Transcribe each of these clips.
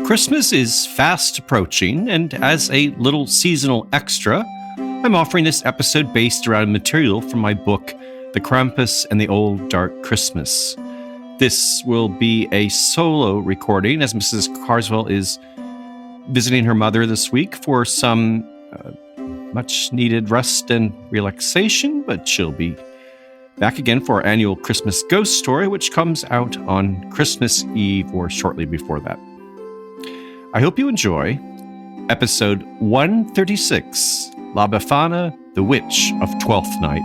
Christmas is fast approaching, and as a little seasonal extra, I'm offering this episode based around material from my book, The Krampus and the Old Dark Christmas. This will be a solo recording, as Mrs. Carswell is visiting her mother this week for some much-needed rest and relaxation, but she'll be back again for our annual Christmas Ghost Story, which comes out on Christmas Eve or shortly before that. I hope you enjoy episode 136, La Befana, the Witch of Twelfth Night.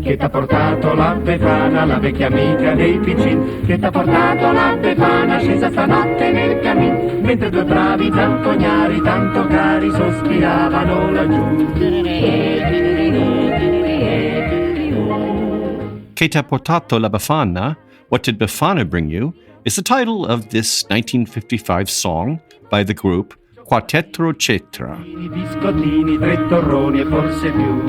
Che t'ha portato la Befana, la vecchia amica dei piccin? Che t'ha portato la Befana, scesa stanotte nel cammin, mentre due bravi zampognari tanto cari sospiravano laggiù. Che t'ha portato la Befana, What Did Befana Bring You, is the title of this 1955 song by the group Quattro Cetra. Biscottini, tre torroni e forse più.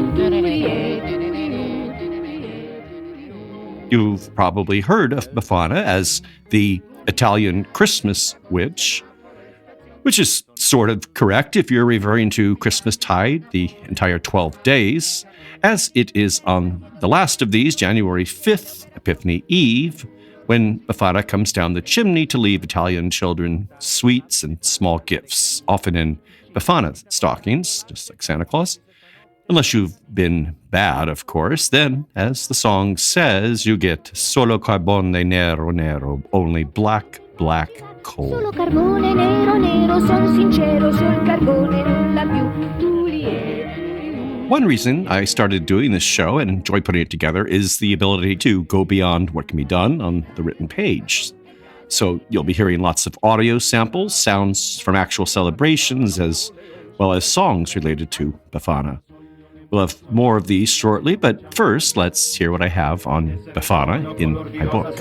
You've probably heard of Befana as the Italian Christmas witch, which is sort of correct if you're referring to Christmastide, the entire 12 days, as it is on the last of these, January 5th, Epiphany Eve, when Befana comes down the chimney to leave Italian children sweets and small gifts, often in Befana stockings, just like Santa Claus. Unless you've been bad, of course, then, as the song says, you get solo carbone nero nero, only black, black coal. Solo carbone nero nero, son sincero, sul carbone nulla più. One reason I started doing this show and enjoy putting it together is the ability to go beyond what can be done on the written page. So you'll be hearing lots of audio samples, sounds from actual celebrations, as well as songs related to Befana. We'll have more of these shortly, but first, let's hear what I have on Befana in my book.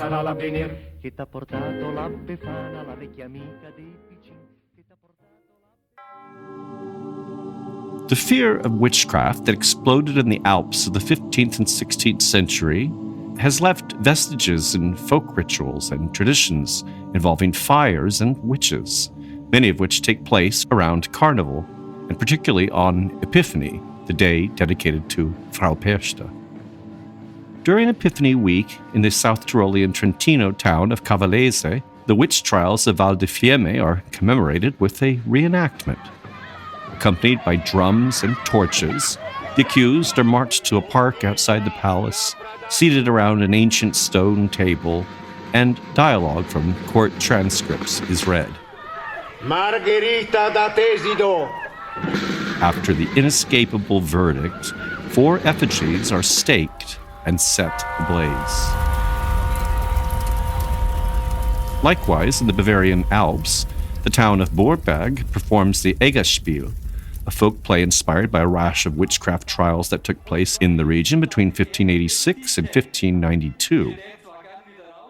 The fear of witchcraft that exploded in the Alps of the 15th and 16th century has left vestiges in folk rituals and traditions involving fires and witches, many of which take place around Carnival, and particularly on Epiphany, the day dedicated to Frau Persta. During Epiphany week in the South Tyrolean Trentino town of Cavallese, the witch trials of Val di Fiemme are commemorated with a reenactment. Accompanied by drums and torches, the accused are marched to a park outside the palace, seated around an ancient stone table, and dialogue from court transcripts is read. Margherita da Tesido. After the inescapable verdict, 4 effigies are staked and set ablaze. Likewise, in the Bavarian Alps, the town of Borberg performs the Eggerspiel, a folk play inspired by a rash of witchcraft trials that took place in the region between 1586 and 1592.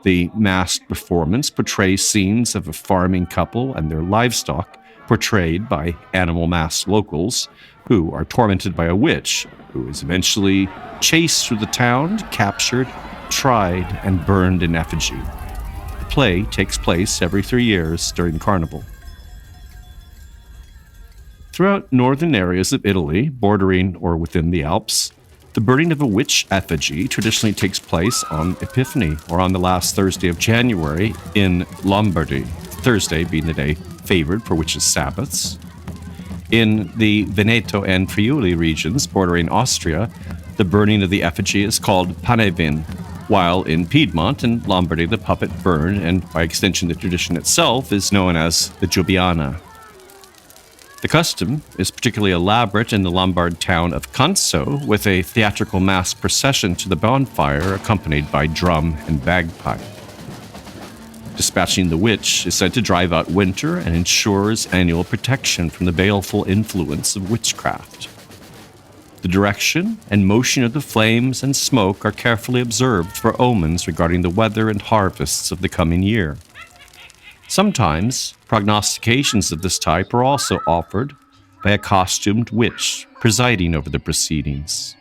The masked performance portrays scenes of a farming couple and their livestock, portrayed by animal masked locals who are tormented by a witch who is eventually chased through the town, captured, tried, and burned in effigy. The play takes place every 3 years during Carnival. Throughout northern areas of Italy, bordering or within the Alps, the burning of a witch effigy traditionally takes place on Epiphany, or on the last Thursday of January in Lombardy, Thursday being the day favored for witches' Sabbaths. In the Veneto and Friuli regions bordering Austria, the burning of the effigy is called Panevin, while in Piedmont and Lombardy the puppet burn, and by extension the tradition itself, is known as the Giobiana. The custom is particularly elaborate in the Lombard town of Canso, with a theatrical mass procession to the bonfire accompanied by drum and bagpipe. Dispatching the witch is said to drive out winter and ensures annual protection from the baleful influence of witchcraft. The direction and motion of the flames and smoke are carefully observed for omens regarding the weather and harvests of the coming year. Sometimes, prognostications of this type are also offered by a costumed witch presiding over the proceedings.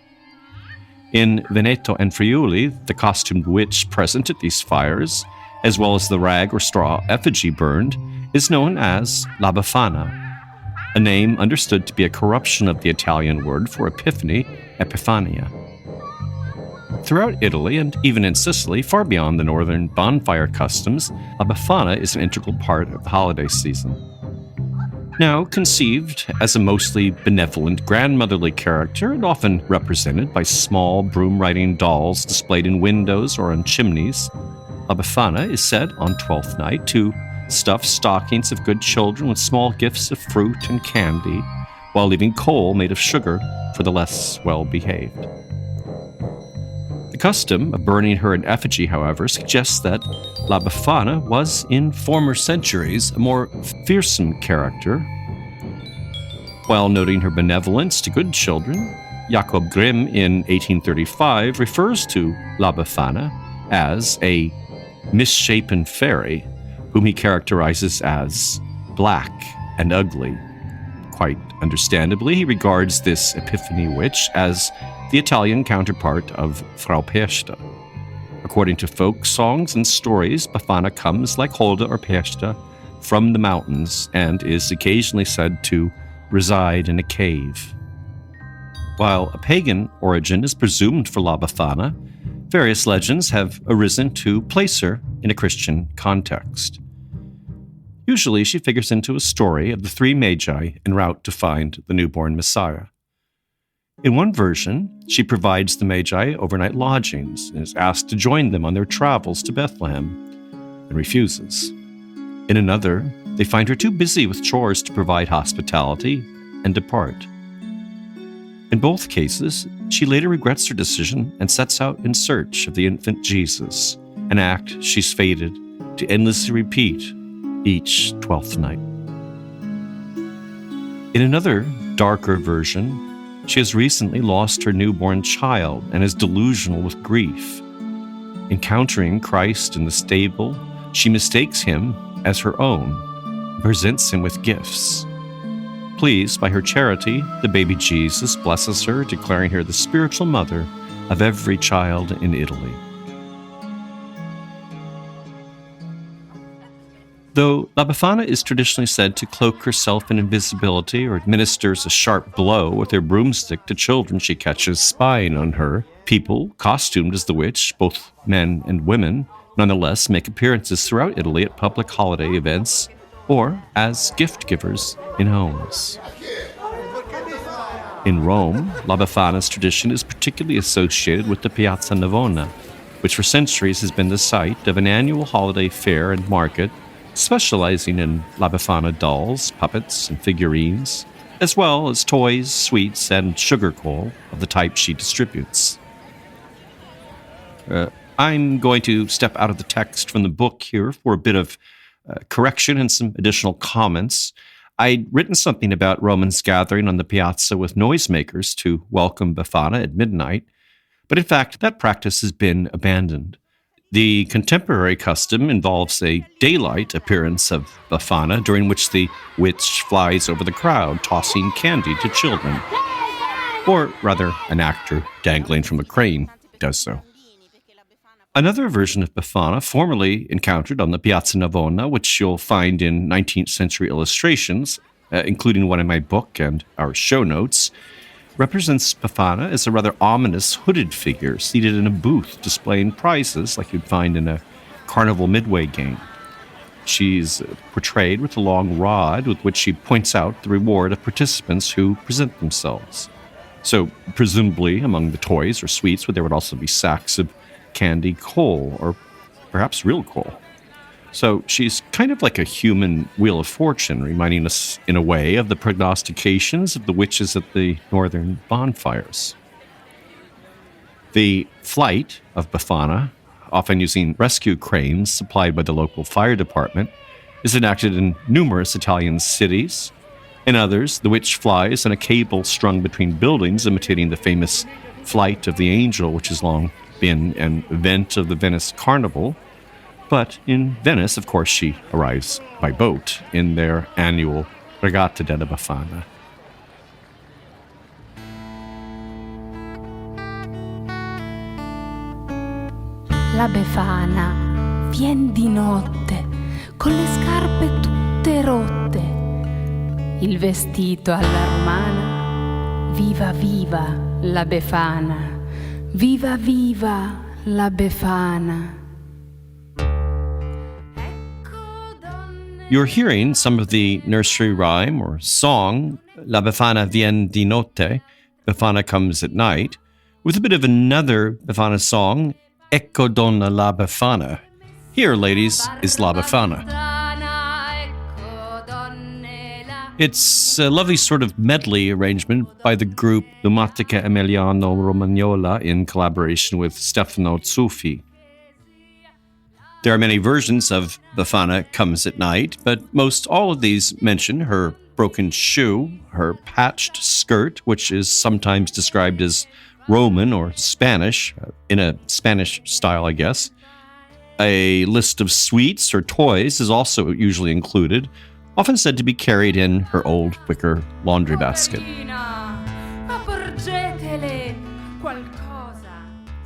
In Veneto and Friuli, the costumed witch present at these fires, as well as the rag or straw effigy burned, is known as La Befana, a name understood to be a corruption of the Italian word for epiphany, Epifania. Throughout Italy, and even in Sicily, far beyond the northern bonfire customs, La Befana is an integral part of the holiday season. Now conceived as a mostly benevolent grandmotherly character and often represented by small broom-riding dolls displayed in windows or on chimneys, La Befana is said on Twelfth Night to stuff stockings of good children with small gifts of fruit and candy, while leaving coal made of sugar for the less well-behaved. The custom of burning her in effigy, however, suggests that La Befana was, in former centuries, a more fearsome character. While noting her benevolence to good children, Jacob Grimm in 1835 refers to La Befana as a misshapen fairy, whom he characterizes as black and ugly. Quite understandably, he regards this Epiphany witch as the Italian counterpart of Frau Pesta. According to folk songs and stories, Befana comes like Holda or Pesta from the mountains and is occasionally said to reside in a cave. While a pagan origin is presumed for La Befana, various legends have arisen to place her in a Christian context. Usually she figures into a story of the three magi en route to find the newborn Messiah. In one version, she provides the magi overnight lodgings and is asked to join them on their travels to Bethlehem, and refuses. In another, they find her too busy with chores to provide hospitality and depart. In both cases, she later regrets her decision and sets out in search of the infant Jesus, an act she's fated to endlessly repeat each 12th night. In another, darker version, she has recently lost her newborn child and is delusional with grief. Encountering Christ in the stable, she mistakes him as her own and presents him with gifts. Pleased by her charity, the baby Jesus blesses her, declaring her the spiritual mother of every child in Italy. Though La Befana is traditionally said to cloak herself in invisibility or administers a sharp blow with her broomstick to children she catches spying on her, people costumed as the witch, both men and women, nonetheless make appearances throughout Italy at public holiday events or as gift givers in homes. In Rome, La Befana's tradition is particularly associated with the Piazza Navona, which for centuries has been the site of an annual holiday fair and market specializing in La Befana dolls, puppets, and figurines, as well as toys, sweets, and sugar coal of the type she distributes. I'm going to step out of the text from the book here for a bit of correction and some additional comments. I'd written something about Romans gathering on the piazza with noisemakers to welcome Befana at midnight, but in fact, that practice has been abandoned. The contemporary custom involves a daylight appearance of Befana, during which the witch flies over the crowd, tossing candy to children. Or rather, an actor dangling from a crane does so. Another version of Befana, formerly encountered on the Piazza Navona, which you'll find in 19th century illustrations, including one in my book and our show notes, represents Befana as a rather ominous hooded figure seated in a booth displaying prizes like you'd find in a carnival midway game. She's portrayed with a long rod with which she points out the reward of participants who present themselves. So presumably among the toys or sweets there would also be sacks of candy coal, or perhaps real coal. So she's kind of like a human Wheel of Fortune, reminding us in a way of the prognostications of the witches at the northern bonfires. The flight of Befana, often using rescue cranes supplied by the local fire department, is enacted in numerous Italian cities. In others, the witch flies on a cable strung between buildings, imitating the famous Flight of the Angel, which has long been an event of the Venice Carnival. But in Venice, of course, she arrives by boat in their annual Regatta della Befana. la Befana vien di notte con le scarpe tutte rotte, il vestito alla romana. Viva viva la Befana, viva viva la Befana. You're hearing some of the nursery rhyme or song, La Befana vien di notte, Befana comes at night, with a bit of another Befana song, Ecco donna la Befana. Here, ladies, is La Befana. It's a lovely sort of medley arrangement by the group Lumatica Emiliano Romagnola in collaboration with Stefano Zuffi. There are many versions of Befana Comes at Night, but most all of these mention her broken shoe, her patched skirt, which is sometimes described as Roman or Spanish, in a Spanish style, I guess. A list of sweets or toys is also usually included, often said to be carried in her old wicker laundry basket.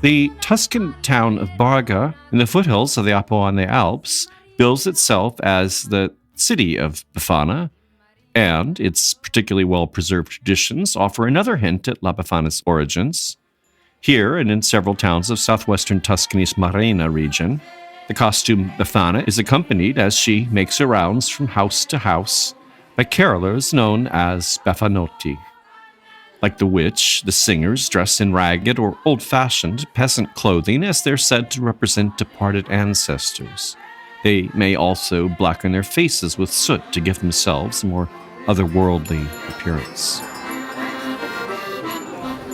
The Tuscan town of Barga, in the foothills of the Apuane Alps, bills itself as the city of Befana, and its particularly well-preserved traditions offer another hint at La Befana's origins. Here, and in several towns of southwestern Tuscany's Marina region, the costume Befana is accompanied as she makes her rounds from house to house by carolers known as Befanotti. Like the witch, the singers dress in ragged or old-fashioned peasant clothing as they're said to represent departed ancestors. They may also blacken their faces with soot to give themselves a more otherworldly appearance.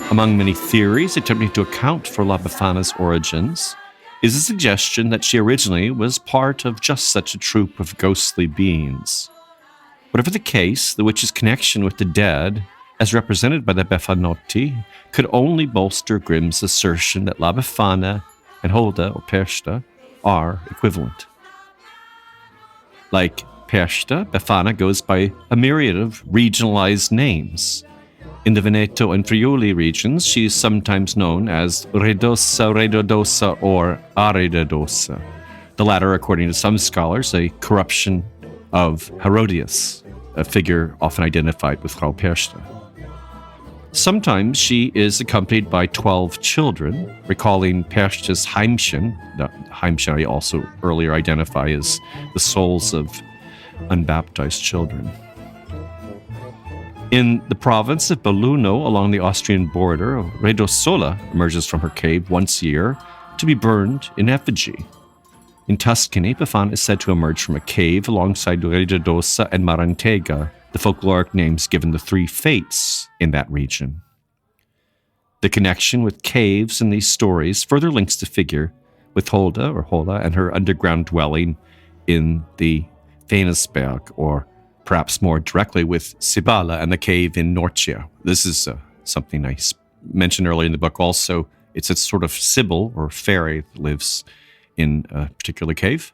Among many theories attempting to account for La Befana's origins is a suggestion that she originally was part of just such a troupe of ghostly beings. Whatever the case, the witch's connection with the dead, as represented by the Befanotti, could only bolster Grimm's assertion that La Befana and Holda or Persta are equivalent. Like Persta, Befana goes by a myriad of regionalized names. In the Veneto and Friuli regions, she is sometimes known as Redossa, Redodosa, or Aredodosa, the latter, according to some scholars, a corruption of Herodias, a figure often identified with Frau Persta. Sometimes she is accompanied by 12 children, recalling Persta's Heimchen. The Heimchen I also earlier identify as the souls of unbaptized children. In the province of Belluno along the Austrian border, Redosola emerges from her cave once a year to be burned in effigy. In Tuscany, Befana is said to emerge from a cave alongside Redodosa and Marantega, the folkloric names given the three fates in that region. The connection with caves in these stories further links the figure with Holda or Hola and her underground dwelling in the Venusberg, or perhaps more directly with Cibala and the cave in Norcia. This is something I mentioned earlier in the book also. It's a sort of sibyl or fairy that lives in a particular cave.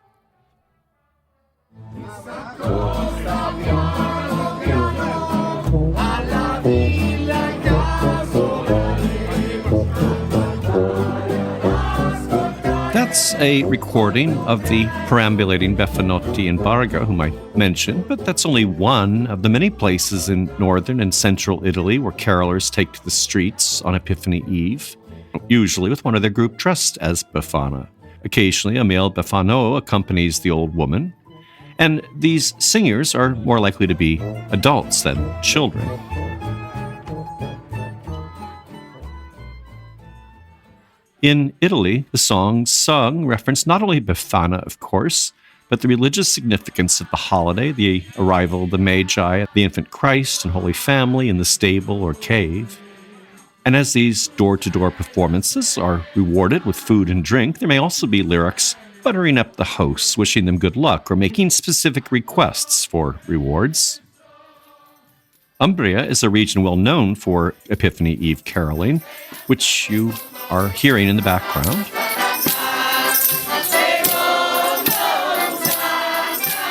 That's a recording of the perambulating Befanotti in Barga, whom I mentioned, but that's only one of the many places in northern and central Italy where carolers take to the streets on Epiphany Eve, usually with one of their group dressed as Befana. Occasionally, a male Befano accompanies the old woman, and these singers are more likely to be adults than children. In Italy, the songs sung reference not only Befana, of course, but the religious significance of the holiday, the arrival of the Magi, the infant Christ and Holy Family in the stable or cave. And as these door-to-door performances are rewarded with food and drink, there may also be lyrics buttering up the hosts, wishing them good luck, or making specific requests for rewards. Umbria is a region well known for Epiphany Eve caroling, which you are hearing in the background.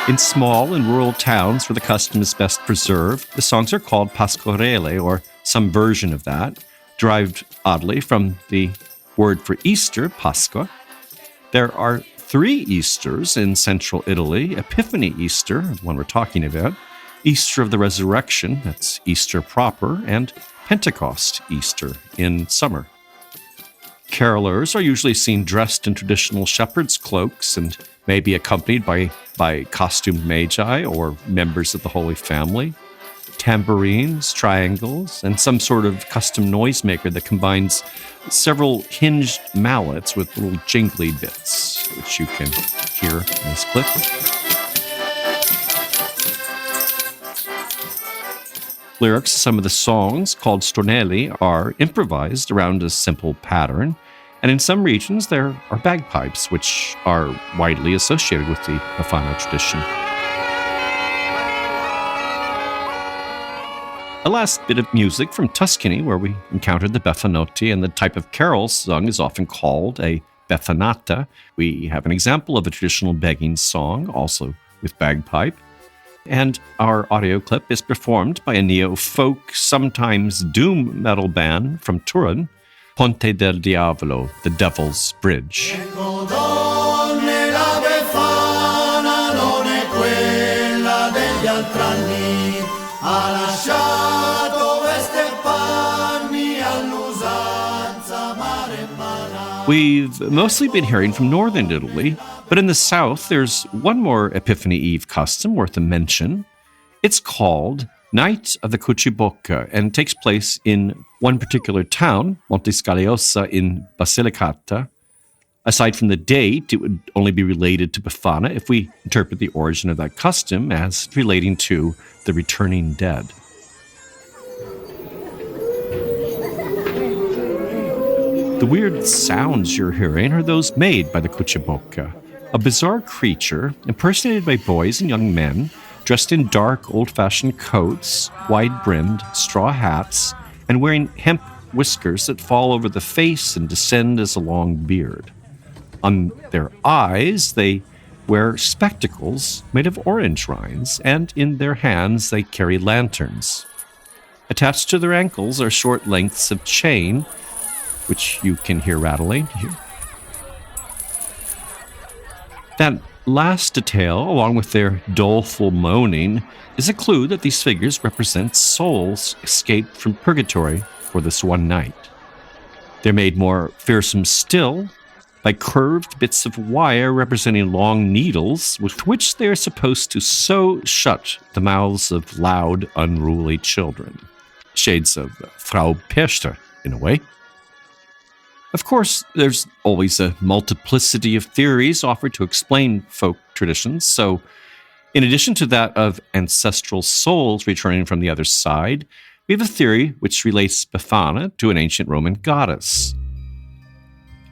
In small and rural towns where the custom is best preserved, the songs are called pasquarelle, or some version of that, derived oddly from the word for Easter, Pasqua. There are 3 Easters in central Italy: Epiphany Easter, the one we're talking about, Easter of the Resurrection, that's Easter proper, and Pentecost Easter in summer. Carolers are usually seen dressed in traditional shepherd's cloaks and may be accompanied by costumed magi or members of the Holy Family, tambourines, triangles, and some sort of custom noisemaker that combines several hinged mallets with little jingly bits, which you can hear in this clip. Lyrics of some of the songs, called stornelli, are improvised around a simple pattern, and in some regions there are bagpipes, which are widely associated with the Befana tradition. A last bit of music from Tuscany, where we encountered the Befanotti, and the type of carol sung is often called a Befanata. We have an example of a traditional begging song, also with bagpipe. And our audio clip is performed by a neo-folk, sometimes doom metal band from Turin, Ponte del Diavolo, the Devil's Bridge. We've mostly been hearing from northern Italy, but in the south there's one more Epiphany Eve custom worth a mention. It's called Night of the Cucibocca and takes place in one particular town, Montescaglioso in Basilicata. Aside from the date, it would only be related to Befana if we interpret the origin of that custom as relating to the returning dead. The weird sounds you're hearing are those made by the Cucibocca, a bizarre creature impersonated by boys and young men dressed in dark, old-fashioned coats, wide-brimmed straw hats, and wearing hemp whiskers that fall over the face and descend as a long beard. On their eyes, they wear spectacles made of orange rinds, and in their hands they carry lanterns. Attached to their ankles are short lengths of chain, which you can hear rattling here. That last detail, along with their doleful moaning, is a clue that these figures represent souls escaped from purgatory for this one night. They're made more fearsome still by curved bits of wire representing long needles with which they are supposed to sew shut the mouths of loud, unruly children. Shades of Frau Pester, in a way. Of course, there's always a multiplicity of theories offered to explain folk traditions, so in addition to that of ancestral souls returning from the other side, we have a theory which relates Befana to an ancient Roman goddess.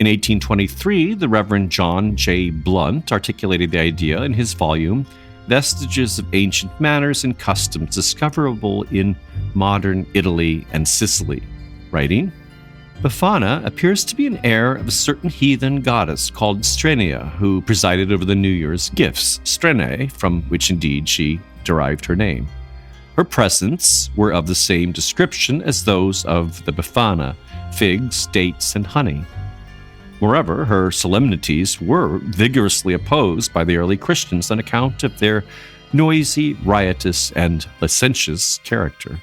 In 1823, the Reverend John J. Blunt articulated the idea in his volume, Vestiges of Ancient Manners and Customs Discoverable in Modern Italy and Sicily, writing, Befana appears to be an heir of a certain heathen goddess called Strenia, who presided over the New Year's gifts, Strenae, from which indeed she derived her name. Her presents were of the same description as those of the Befana, figs, dates, and honey. Moreover, her solemnities were vigorously opposed by the early Christians on account of their noisy, riotous, and licentious character.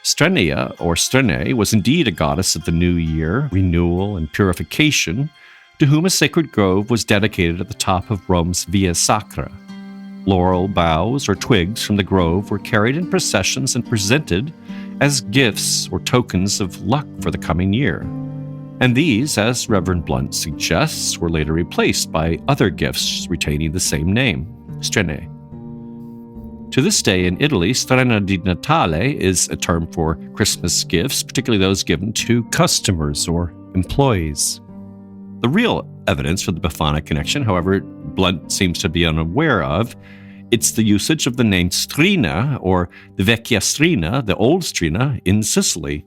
Strenia, or Strenae, was indeed a goddess of the new year, renewal, and purification, to whom a sacred grove was dedicated at the top of Rome's Via Sacra. Laurel boughs or twigs from the grove were carried in processions and presented as gifts or tokens of luck for the coming year. And these, as Reverend Blunt suggests, were later replaced by other gifts retaining the same name, Strenae. To this day in Italy, Strena di Natale is a term for Christmas gifts, particularly those given to customers or employees. The real evidence for the Befana connection, however, Blunt seems to be unaware of. It's the usage of the name Strina, or the Vecchia Strina, the old Strina, in Sicily.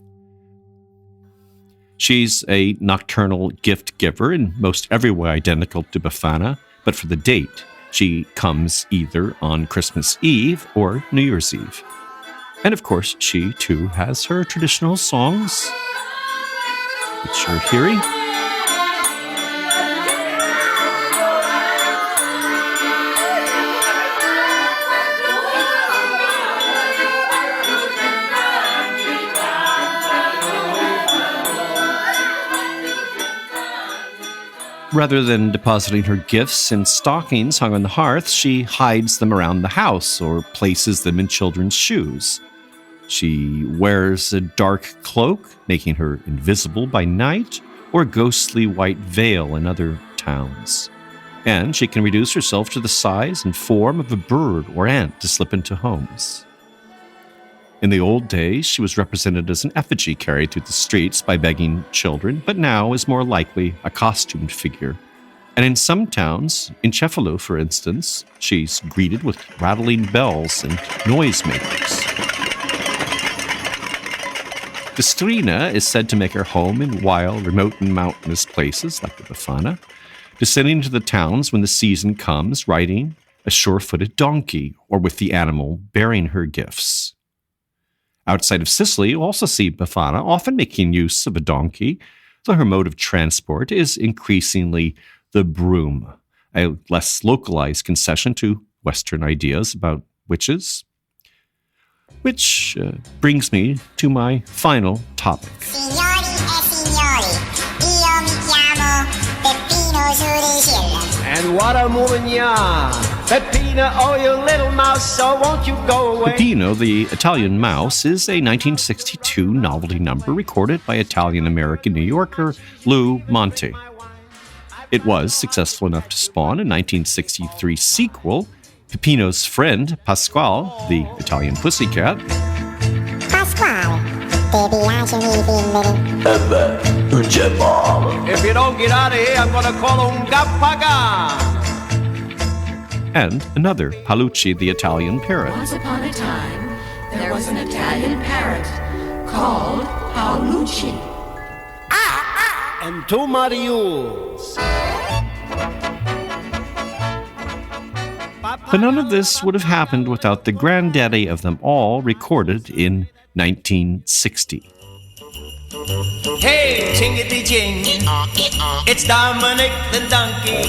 She's a nocturnal gift giver, in most every way identical to Befana, but for the date, she comes either on Christmas Eve or New Year's Eve. And of course, she too has her traditional songs, which you're hearing. Rather than depositing her gifts in stockings hung on the hearth, she hides them around the house or places them in children's shoes. She wears a dark cloak, making her invisible by night, or a ghostly white veil in other towns. And she can reduce herself to the size and form of a bird or ant to slip into homes. In the old days, she was represented as an effigy carried through the streets by begging children, but now is more likely a costumed figure. And in some towns, in Cefalo, for instance, she's greeted with rattling bells and noisemakers. Bistrina is said to make her home in wild, remote, and mountainous places like the Befana, descending to the towns when the season comes, riding a sure-footed donkey or with the animal bearing her gifts. Outside of Sicily, you also see Befana often making use of a donkey, though her mode of transport is increasingly the broom, a less localized concession to Western ideas about witches. Which brings me to my final topic. Signori e signori, io mi chiamo Peppino Giudicello. And what a woman you are. Peppino, oh you little mouse, so won't you go away? Peppino, the Italian mouse, is a 1962 novelty number recorded by Italian-American New Yorker Lou Monte. It was successful enough to spawn a 1963 sequel, Peppino's Friend, Pasquale, the Italian pussycat. Pasquale, ti piacciono i figli? Non c'è male. If you don't get out of here, I'm gonna call un gappaga. And another, Palucci, the Italian parrot. Once upon a time, there was an Italian parrot called Paolucci. And two Marius. But none of this would have happened without the granddaddy of them all, recorded in 1960. Hey, jingity jing, it's Dominic the donkey.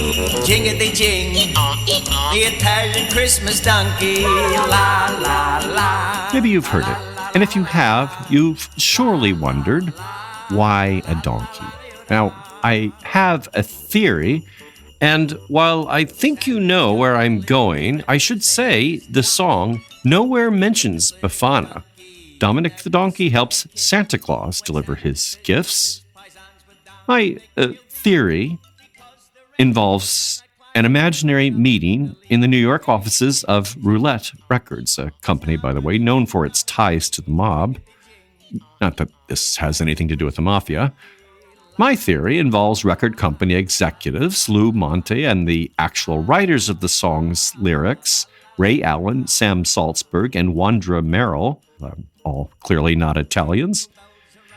Jingity jing, the Italian Christmas donkey. La la la. Maybe you've heard it, and if you have, you've surely wondered, why a donkey? Now, I have a theory, and while I think you know where I'm going, I should say the song nowhere mentions Befana. Dominic the donkey helps Santa Claus deliver his gifts. My theory involves an imaginary meeting in the New York offices of Roulette Records, a company, by the way, known for its ties to the mob. Not that this has anything to do with the mafia. My theory involves record company executives, Lou Monte, and the actual writers of the song's lyrics, Ray Allen, Sam Salzberg, and Wandra Merrill, all clearly not Italians.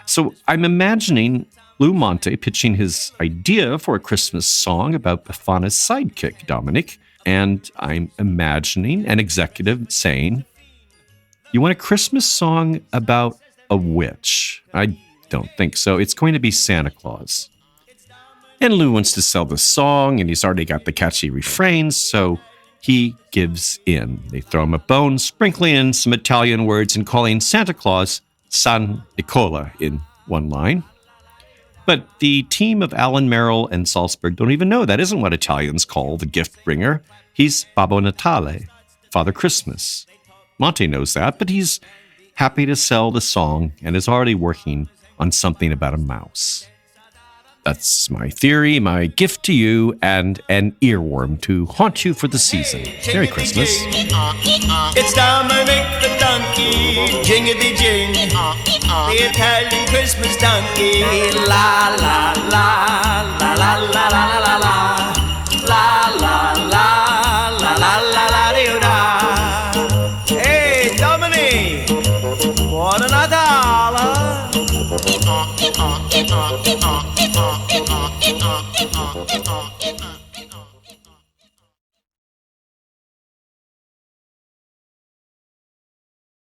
So I'm imagining Lou Monte pitching his idea for a Christmas song about Befana's sidekick, Dominic, and I'm imagining an executive saying, "You want a Christmas song about a witch?" I don't think so. It's going to be Santa Claus. And Lou wants to sell the song, and he's already got the catchy refrains, so he gives in. They throw him a bone, sprinkling in some Italian words and calling Santa Claus San Nicola in one line. But the team of Allen, Merrill, and Salzberg don't even know that isn't what Italians call the gift bringer. He's Babbo Natale, Father Christmas. Monte knows that, but he's happy to sell the song and is already working on something about a mouse. That's my theory, my gift to you, and an earworm to haunt you for the season. Merry Christmas. It's Dominic the donkey. Jingity jing, the Italian Christmas donkey. La la la la la la la la la la la la la la la la la. Hey Dominic, what an